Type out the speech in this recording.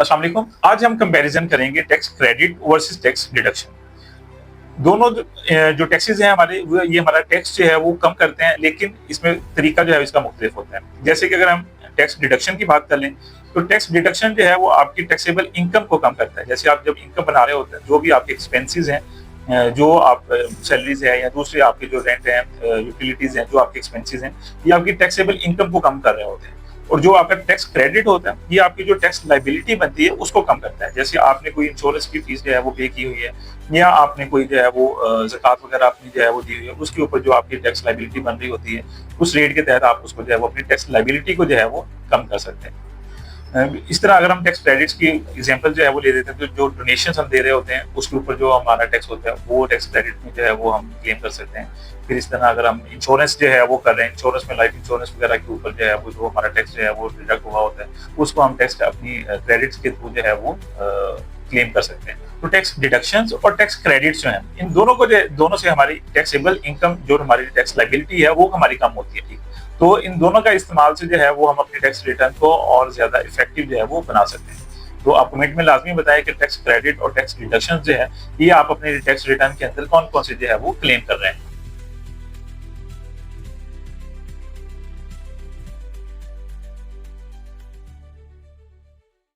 अस्सलाम वालेकुम। आज हम कंपैरिजन करेंगे tax credit versus tax deduction. दोनों जो टैक्सेस हैं हमारे ये हमारा टैक्स जो है वो कम करते हैं, लेकिन इसमें तरीका जो है इसका मुख्तलिफ होता है। जैसे कि अगर हम टैक्स डिडक्शन की बात कर लें, तो टैक्स डिडक्शन जो है वो आपकी टैक्सेबल इनकम को कम करता है। जैसे आप जब इनकम बना रहे होते हैं, जो भी आपके एक्सपेंसेस हैं, जो आप सैलरीज है या दूसरे आपके जो रेंट है, यूटिलिटीज हैं, जो आपके एक्सपेंसेस हैं, ये आपकी टैक्सेबल इनकम को कम कर रहे होते हैं। और जो आपका टैक्स क्रेडिट होता है, ये आपकी जो टैक्स लाइबिलिटी बनती है उसको कम करता है। जैसे आपने कोई इंश्योरेंस की फीस जो है वो पे की हुई है, या आपने कोई जो है वो ज़कात वगैरह अपनी जो है वो दी हुई है, उसके ऊपर जो आपकी टैक्स लाइबिलिटी बन रही होती है, उस रेट के तहत आप उसको जो है वो अपनी टैक्स लाइबिलिटी को जो है वो कम कर सकते हैं। इस तरह अगर हम टैक्स क्रेडिट्स की एग्जांपल जो है वो ले लेते हैं, तो जो डोनेशंस हम दे रहे होते हैं उसके ऊपर जो हमारा टैक्स होता है वो टैक्स क्रेडिट में जो है वो हम क्लेम कर सकते हैं। फिर इस तरह अगर हम इंश्योरेंस जो है वो कर रहे हैं, इंश्योरेंस में लाइफ इंश्योरेंस वगैरह के ऊपर जो है वो जो हमारा टैक्स जो है वो डिडक्ट हुआ होता है, उसको हम टैक्स अपनी क्रेडिट्स के थ्रू जो है वो क्लेम कर सकते हैं। तो टैक्स डिडक्शंस और टैक्स क्रेडिट्स जो हैं, इन दोनों को दोनों से हमारी टैक्सेबल इनकम, जो हमारी टैक्स लायबिलिटी है, वो हमारी कम होती है। ठीक, तो इन दोनों का इस्तेमाल से जो है वो हम अपने टैक्स रिटर्न को और ज्यादा इफेक्टिव जो है वो बना सकते हैं। तो आप कमेंट में लाजमी बताएं कि टैक्स क्रेडिट और टैक्स डिडक्शन जो है, ये आप अपने टैक्स रिटर्न के अंदर कौन कौन से जो है वो क्लेम कर रहे हैं।